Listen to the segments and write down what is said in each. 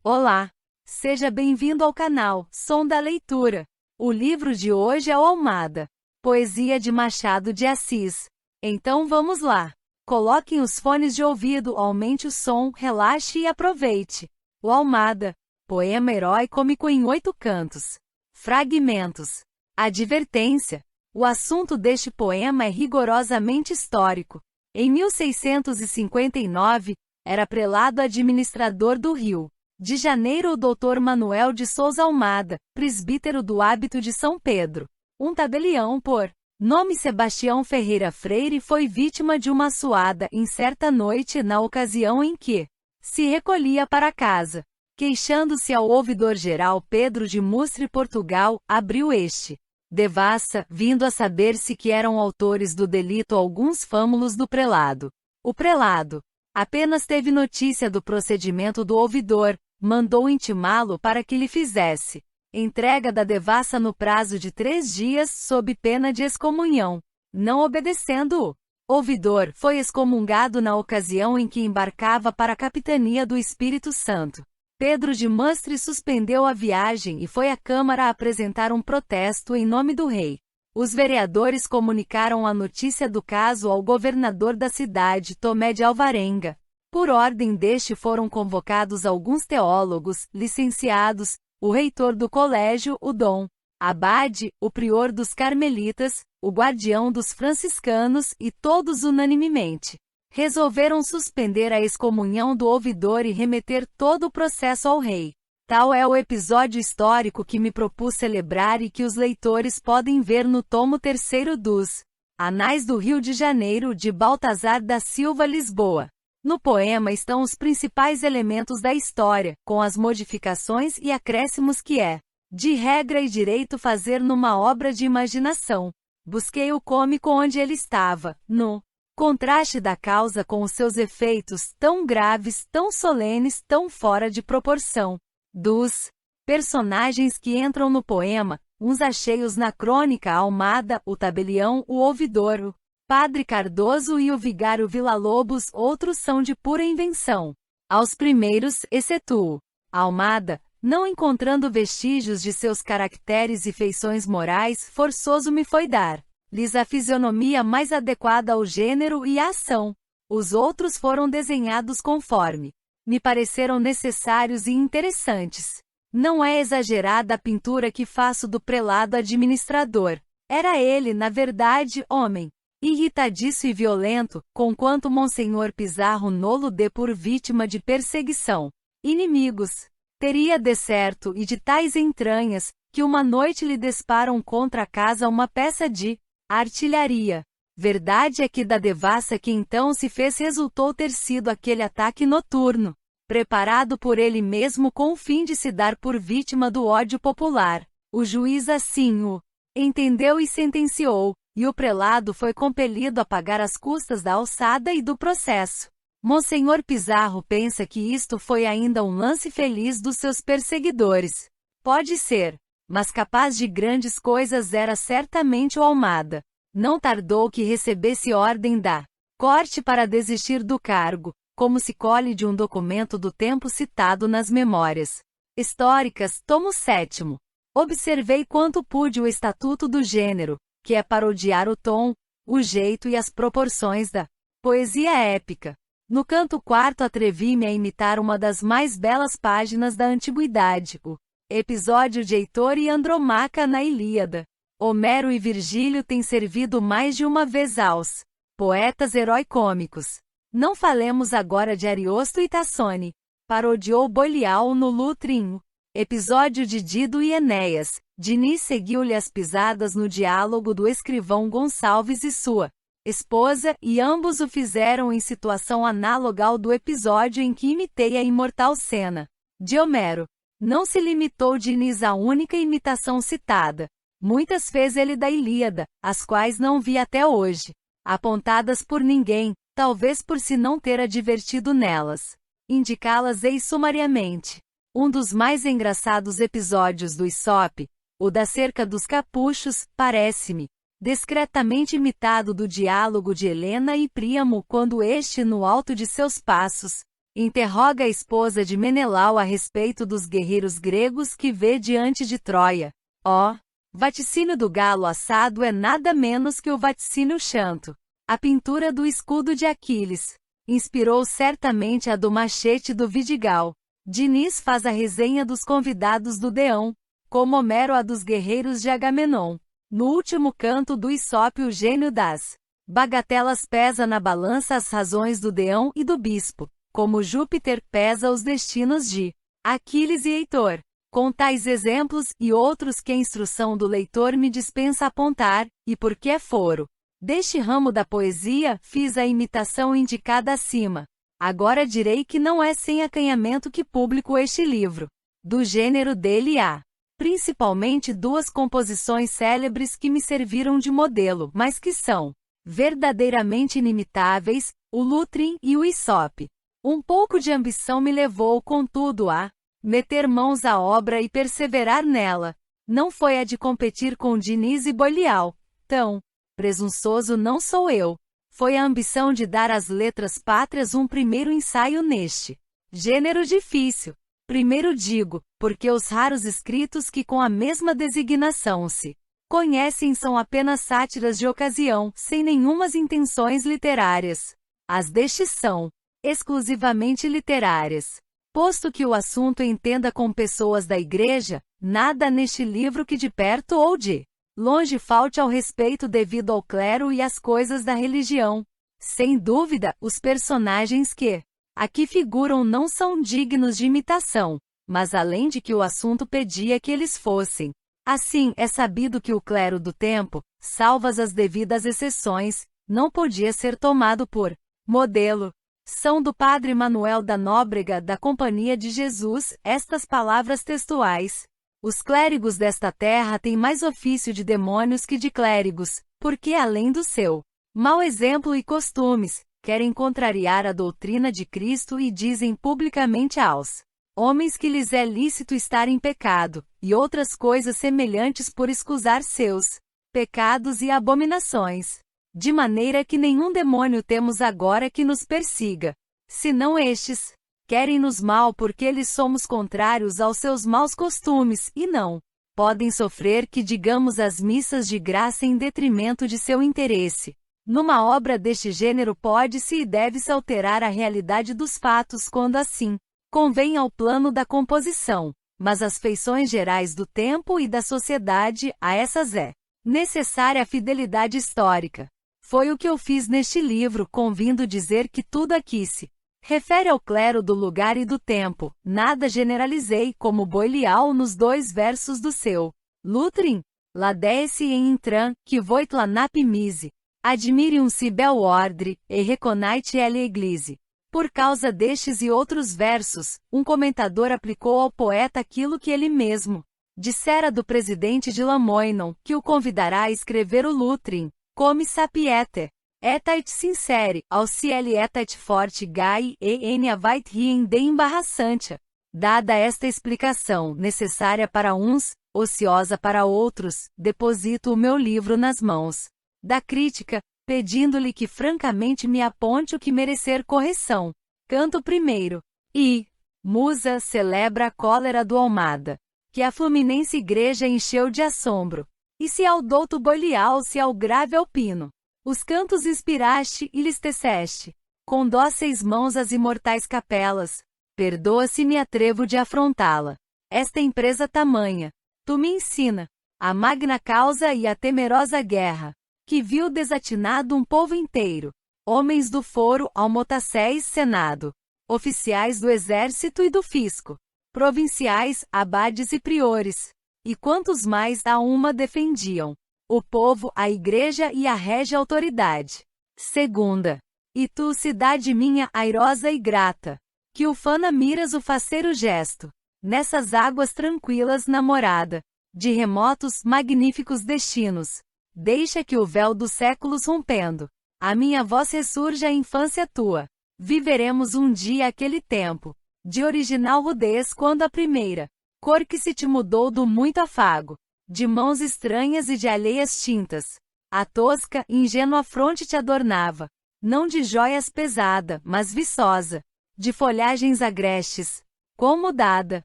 Olá! Seja bem-vindo ao canal Som da Leitura. O livro de hoje é O Almada, poesia de Machado de Assis. Então vamos lá! Coloquem os fones de ouvido, aumente o som, relaxe e aproveite. O Almada, poema herói-cômico em 8 cantos. Fragmentos. Advertência. O assunto deste poema é rigorosamente histórico. Em 1659, era prelado administrador do Rio de Janeiro o Dr. Manuel de Souza Almada, presbítero do hábito de São Pedro. Um tabelião por nome Sebastião Ferreira Freire foi vítima de uma suada em certa noite na ocasião em que se recolhia para casa. Queixando-se ao ouvidor-geral Pedro de Mustre Portugal, abriu este devassa, vindo a saber-se que eram autores do delito alguns fâmulos do prelado. O prelado apenas teve notícia do procedimento do ouvidor, mandou intimá-lo para que lhe fizesse entrega da devassa no prazo de 3 dias, sob pena de excomunhão. Não obedecendo, o ouvidor foi excomungado na ocasião em que embarcava para a capitania do Espírito Santo. Pedro de Mustre suspendeu a viagem e foi à Câmara apresentar um protesto em nome do rei. Os vereadores comunicaram a notícia do caso ao governador da cidade, Tomé de Alvarenga. Por ordem deste foram convocados alguns teólogos, licenciados, o reitor do colégio, o Dom Abade, o prior dos carmelitas, o guardião dos franciscanos e todos unanimemente resolveram suspender a excomunhão do ouvidor e remeter todo o processo ao rei. Tal é o episódio histórico que me propus celebrar e que os leitores podem ver no tomo 3º dos Anais do Rio de Janeiro, de Baltazar da Silva Lisboa. No poema estão os principais elementos da história, com as modificações e acréscimos que é, de regra e direito, fazer numa obra de imaginação. Busquei o cômico onde ele estava, no contraste da causa com os seus efeitos, tão graves, tão solenes, tão fora de proporção. Dos personagens que entram no poema, uns achei-os na crônica Almada, o tabelião, o ouvidor, o Padre Cardoso e o vigário Villa-Lobos, outros são de pura invenção. Aos primeiros, excetuo Almada, não encontrando vestígios de seus caracteres e feições morais, forçoso me foi dar-lhes a fisionomia mais adequada ao gênero e à ação. Os outros foram desenhados conforme me pareceram necessários e interessantes. Não é exagerada a pintura que faço do prelado administrador. Era ele, na verdade, homem irritadiço e violento, conquanto Monsenhor Pizarro nolo dê por vítima de perseguição. Inimigos teria de certo e de tais entranhas, que uma noite lhe disparam contra a casa uma peça de artilharia. Verdade é que da devassa que então se fez resultou ter sido aquele ataque noturno, preparado por ele mesmo com o fim de se dar por vítima do ódio popular. O juiz assim o entendeu e sentenciou, e o prelado foi compelido a pagar as custas da alçada e do processo. Monsenhor Pizarro pensa que isto foi ainda um lance feliz dos seus perseguidores. Pode ser, mas capaz de grandes coisas era certamente o Almada. Não tardou que recebesse ordem da corte para desistir do cargo, como se colhe de um documento do tempo citado nas Memórias Históricas, tomo 7º. Observei quanto pude o estatuto do gênero, que é parodiar o tom, o jeito e as proporções da poesia épica. No canto 4º atrevi-me a imitar uma das mais belas páginas da antiguidade, o episódio de Heitor e Andromaca na Ilíada. Homero e Virgílio têm servido mais de uma vez aos poetas herói-cômicos. Não falemos agora de Ariosto e Tassone. Parodiou Boileau no Lutrinho. Episódio de Dido e Enéas. Diniz seguiu-lhe as pisadas no diálogo do escrivão Gonçalves e sua esposa, e ambos o fizeram em situação análoga ao do episódio em que imitei a imortal cena de Homero. Não se limitou Diniz à única imitação citada. Muitas fez ele da Ilíada, as quais não vi até hoje apontadas por ninguém, talvez por se não ter advertido nelas. Indicá-las-ei sumariamente. Um dos mais engraçados episódios do Isope, o da cerca dos capuchos, parece-me discretamente imitado do diálogo de Helena e Príamo quando este, no alto de seus passos, Interroga a esposa de Menelau a respeito dos guerreiros gregos que vê diante de Troia. Ó, vaticínio do galo assado é nada menos que o vaticínio chanto. A pintura do escudo de Aquiles inspirou certamente a do machete do Vidigal. Diniz faz a resenha dos convidados do Deão, como Homero a dos guerreiros de Agamenon. No último canto do Isope, o gênio das bagatelas pesa na balança as razões do Deão e do bispo, como Júpiter pesa os destinos de Aquiles e Heitor. Com tais exemplos e outros que a instrução do leitor me dispensa apontar, e porque é foro deste ramo da poesia, fiz a imitação indicada acima. Agora direi que não é sem acanhamento que publico este livro. Do gênero dele há, principalmente, duas composições célebres que me serviram de modelo, mas que são verdadeiramente inimitáveis, o Lútrin e o Isope. Um pouco de ambição me levou, contudo, a meter mãos à obra e perseverar nela. Não foi a de competir com Diniz e Boileau. Tão presunçoso não sou eu. Foi a ambição de dar às letras pátrias um primeiro ensaio neste gênero difícil. Primeiro digo, porque os raros escritos que com a mesma designação se conhecem são apenas sátiras de ocasião, sem nenhumas intenções literárias. As destes são exclusivamente literárias. Posto que o assunto entenda com pessoas da Igreja, nada neste livro que de perto ou de longe falte ao respeito devido ao clero e às coisas da religião. Sem dúvida, os personagens que aqui figuram não são dignos de imitação, mas além de que o assunto pedia que eles fossem assim, é sabido que o clero do tempo, salvas as devidas exceções, não podia ser tomado por modelo. São do padre Manuel da Nóbrega da Companhia de Jesus estas palavras textuais: os clérigos desta terra têm mais ofício de demônios que de clérigos, porque além do seu mau exemplo e costumes, querem contrariar a doutrina de Cristo e dizem publicamente aos homens que lhes é lícito estar em pecado, e outras coisas semelhantes por escusar seus pecados e abominações. De maneira que nenhum demônio temos agora que nos persiga, senão estes. Querem-nos mal porque eles somos contrários aos seus maus costumes, e não podem sofrer que digamos as missas de graça em detrimento de seu interesse. Numa obra deste gênero pode-se e deve-se alterar a realidade dos fatos quando assim convém ao plano da composição, mas as feições gerais do tempo e da sociedade, a essas é necessária a fidelidade histórica. Foi o que eu fiz neste livro, convindo dizer que tudo aqui se refere ao clero do lugar e do tempo, nada generalizei, como Boileau nos 2 versos do seu Lútrin, Ladesse em intran, que voit la nap mise, admirium-si bel ordre, e reconnaite elle eglise. Por causa destes e outros versos, um comentador aplicou ao poeta aquilo que ele mesmo dissera do presidente de Lamoignon, que o convidará a escrever o Lútrin, come sapiete, etait sincere, ao ciel etait forte gai e n avait riem de embaraçantia. Dada esta explicação, necessária para uns, ociosa para outros, deposito o meu livro nas mãos da crítica, pedindo-lhe que francamente me aponte o que merecer correção. Canto primeiro. E Musa celebra a cólera do Almada, que a fluminense igreja encheu de assombro. E se ao douto Boileau se ao grave alpino, os cantos inspiraste e lhes teceste, com dóceis mãos as imortais capelas, perdoa se me atrevo de afrontá-la. Esta empresa tamanha, tu me ensina, a magna causa e a temerosa guerra, que viu desatinado um povo inteiro, homens do foro, almotacéis, senado, oficiais do exército e do fisco, provinciais, abades e priores, e quantos mais a uma defendiam, o povo, a igreja e a régia autoridade. Segunda. E tu, cidade minha, airosa e grata, que ufana miras o faceiro gesto, nessas águas tranquilas namorada, de remotos, magníficos destinos. Deixa que o véu dos séculos rompendo, a minha voz ressurja a infância tua. Viveremos um dia aquele tempo, de original rudez quando a primeira cor que se te mudou do muito afago, de mãos estranhas e de alheias tintas. A tosca, ingênua fronte te adornava, não de joias pesada, mas viçosa, de folhagens agrestes, como dada,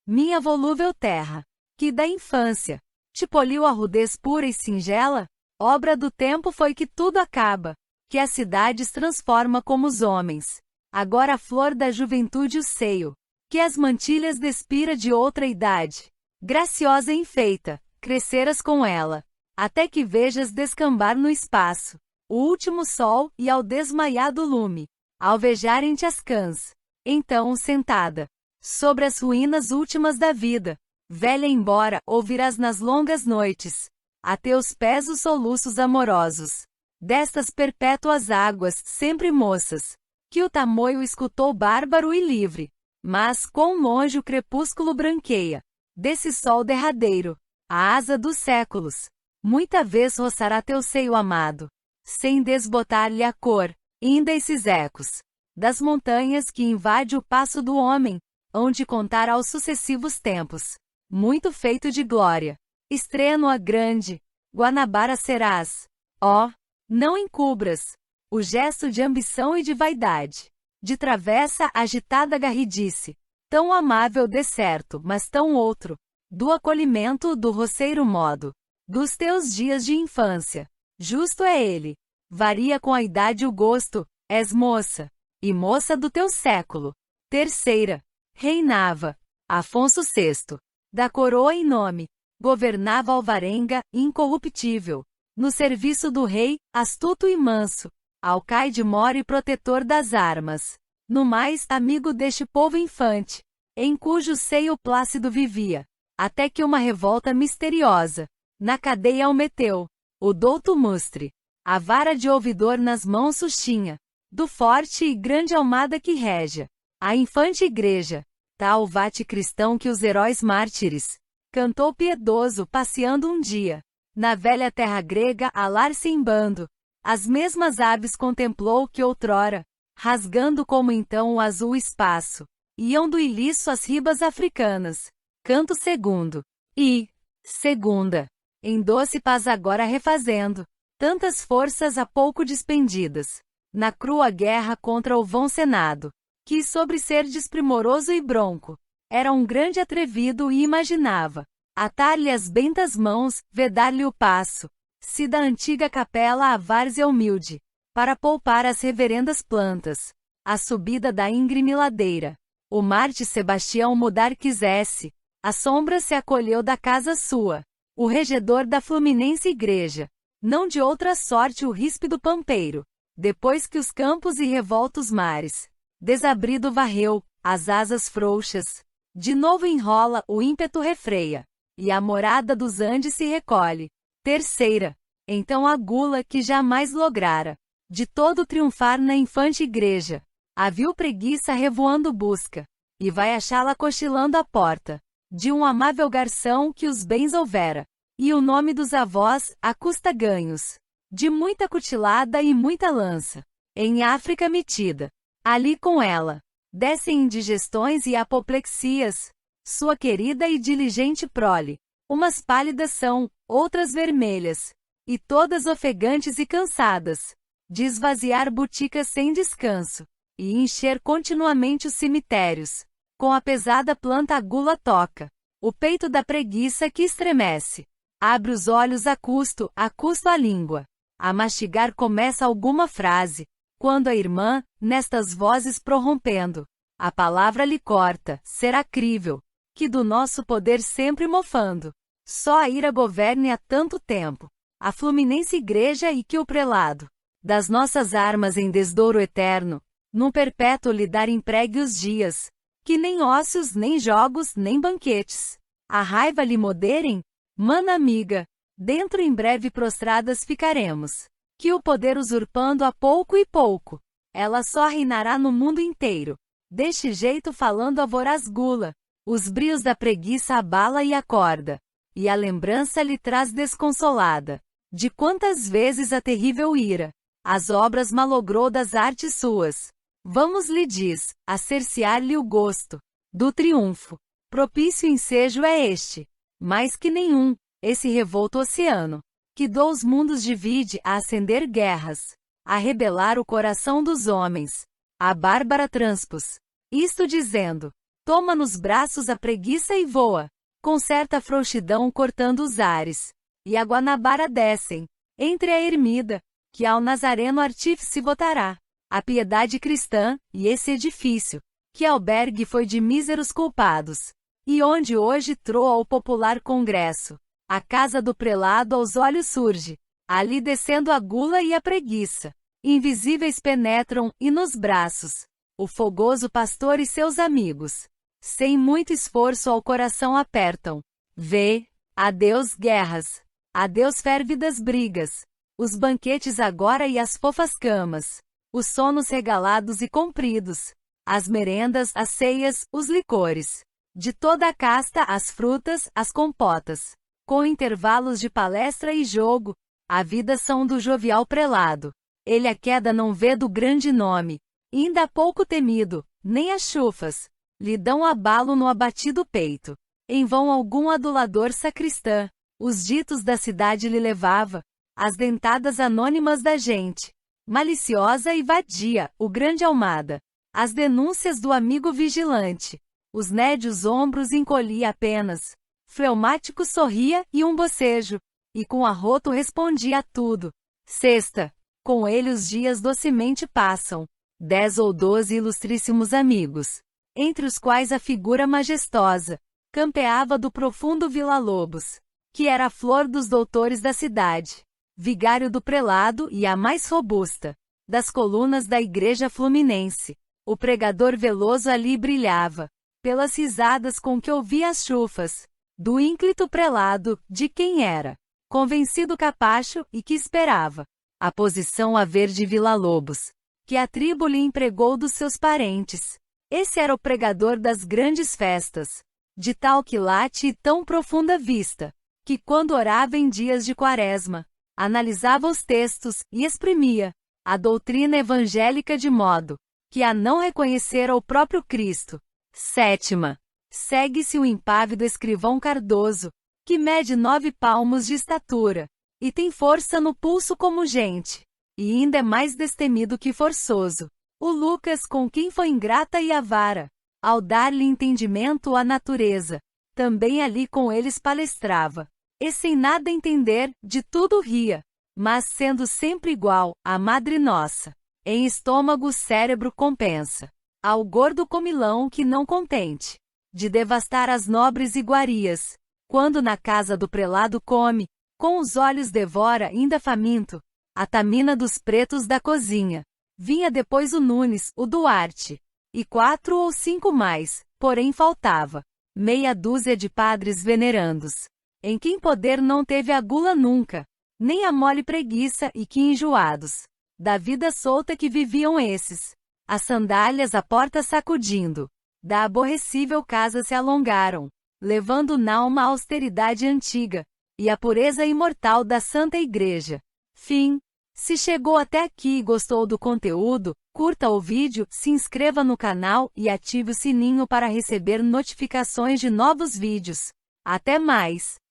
minha volúvel terra, que da infância te poliu a rudez pura e singela, obra do tempo foi que tudo acaba, que as cidades transforma como os homens, agora a flor da juventude o seio, que as mantilhas despira de outra idade, graciosa e enfeita, cresceras com ela, até que vejas descambar no espaço, o último sol e ao desmaiado lume, alvejarem-te as cãs, então sentada, sobre as ruínas últimas da vida, velha embora, ouvirás nas longas noites, a teus pés os soluços amorosos, destas perpétuas águas, sempre moças, que o tamoio escutou bárbaro e livre, mas quão longe o crepúsculo branqueia, desse sol derradeiro, a asa dos séculos, muita vez roçará teu seio amado, sem desbotar-lhe a cor, ainda esses ecos, das montanhas que invade o passo do homem, hão de contar aos sucessivos tempos, muito feito de glória, estrênua grande, Guanabara serás, ó, não encubras, o gesto de ambição e de vaidade, de travessa agitada garridice, tão amável de certo, mas tão outro, do acolhimento do roceiro modo, dos teus dias de infância, justo é ele, varia com a idade o gosto, és moça, e moça do teu século, terceira, reinava, Afonso VI, da coroa em nome, governava Alvarenga, incorruptível, no serviço do rei, astuto e manso, alcaide mor e protetor das armas, no mais, amigo deste povo infante, em cujo seio plácido vivia, até que uma revolta misteriosa, na cadeia o meteu, o douto Mustre, a vara de ouvidor nas mãos sustinha, do forte e grande almada que regia, a infante igreja, tal vate cristão que os heróis mártires, cantou piedoso passeando um dia, na velha terra grega alar-se em bando, as mesmas aves contemplou que outrora, rasgando como então o azul espaço, iam do Ilício às ribas africanas, canto segundo, e, segunda, em doce paz agora refazendo, tantas forças há pouco despendidas, na crua guerra contra o vão Senado, que sobre ser desprimoroso e bronco, era um grande atrevido e imaginava, atar-lhe as bentas mãos, vedar-lhe o passo, se da antiga capela a várzea humilde, para poupar as reverendas plantas, a subida da íngreme ladeira, o Marte Sebastião mudar quisesse, a sombra se acolheu da casa sua, o regedor da Fluminense igreja, não de outra sorte o ríspido pampeiro, depois que os campos e revoltos mares, desabrido varreu, as asas frouxas, de novo enrola, o ímpeto refreia, e a morada dos Andes se recolhe. Terceira, então a gula que jamais lograra, de todo triunfar na infante igreja, a vil preguiça revoando busca, e vai achá-la cochilando à porta, de um amável garção que os bens houvera, e o nome dos avós, a custa ganhos, de muita cutilada e muita lança, em África metida, ali com ela, descem indigestões e apoplexias, sua querida e diligente prole, umas pálidas são, outras vermelhas, e todas ofegantes e cansadas, de esvaziar boticas sem descanso, e encher continuamente os cemitérios, com a pesada planta a gula toca, o peito da preguiça que estremece, abre os olhos a custo a língua, a mastigar começa alguma frase, quando a irmã, nestas vozes prorrompendo, a palavra lhe corta, será crível, que do nosso poder sempre mofando, só a ira governe há tanto tempo, a Fluminense igreja e que o prelado, das nossas armas em desdouro eterno, num perpétuo lhe dar empregue os dias, que nem ócios nem jogos nem banquetes, a raiva lhe moderem, mana amiga, dentro em breve prostradas ficaremos, que o poder usurpando a pouco e pouco, ela só reinará no mundo inteiro, deste jeito falando a voraz gula, os brios da preguiça abala e acorda, e a lembrança lhe traz desconsolada, de quantas vezes a terrível ira, as obras malogrou das artes suas, vamos lhe diz, a cercear-lhe o gosto, do triunfo, propício ensejo é este, mais que nenhum, esse revolto oceano, que dos mundos divide a acender guerras, a rebelar o coração dos homens, a bárbara transpus, Isto dizendo: toma nos braços a preguiça e voa, com certa frouxidão cortando os ares. E a Guanabara descem, entre a ermida, que ao Nazareno artífice votará, a piedade cristã, e esse edifício, que albergue foi de míseros culpados, e onde hoje troa o popular congresso, a casa do prelado aos olhos surge, ali descendo a gula e a preguiça, invisíveis penetram, e nos braços, o fogoso pastor e seus amigos, sem muito esforço ao coração apertam. Vê, adeus guerras, adeus férvidas brigas, os banquetes agora e as fofas camas, os sonos regalados e compridos, as merendas, as ceias, os licores, de toda a casta as frutas, as compotas, com intervalos de palestra e jogo, a vida são do jovial prelado. Ele a queda não vê do grande nome, ainda pouco temido, nem as chufas, lhe dão abalo no abatido peito. Em vão algum adulador sacristã, os ditos da cidade lhe levava, as dentadas anônimas da gente, maliciosa e vadia, o grande Almada, as denúncias do amigo vigilante, os nédios ombros encolhia apenas, fleumático sorria e um bocejo, e com arroto respondia a tudo. Sexta, com ele os dias docemente passam, 10 ou 12 ilustríssimos amigos, entre os quais a figura majestosa, campeava do profundo Villa-Lobos, que era a flor dos doutores da cidade, vigário do prelado e a mais robusta, das colunas da igreja fluminense. O pregador veloso ali brilhava, pelas risadas com que ouvia as chufas, do ínclito prelado, de quem era, convencido capacho e que esperava, a posição a ver de Villa-Lobos, que a tribo lhe empregou dos seus parentes. Esse era o pregador das grandes festas, de tal quilate e tão profunda vista, que quando orava em dias de quaresma, analisava os textos e exprimia a doutrina evangélica de modo que a não reconhecera o próprio Cristo. Sétima, segue-se o impávido escrivão Cardoso, que mede 9 palmos de estatura, e tem força no pulso como gente, e ainda é mais destemido que forçoso. O Lucas com quem foi ingrata e avara, ao dar-lhe entendimento à natureza, também ali com eles palestrava, e sem nada entender, de tudo ria, mas sendo sempre igual, à Madre Nossa, em estômago o cérebro compensa, ao gordo comilão que não contente de devastar as nobres iguarias, quando na casa do prelado come, com os olhos devora ainda faminto, a tamina dos pretos da cozinha. Vinha depois o Nunes, o Duarte, e 4 ou 5 mais, porém faltava meia dúzia de padres venerandos, em quem poder não teve a gula nunca, nem a mole preguiça e que enjoados da vida solta que viviam esses, as sandálias à porta sacudindo, da aborrecível casa se alongaram, levando n'alma a austeridade antiga, e a pureza imortal da Santa Igreja. Fim. Se chegou até aqui e gostou do conteúdo, curta o vídeo, se inscreva no canal e ative o sininho para receber notificações de novos vídeos. Até mais!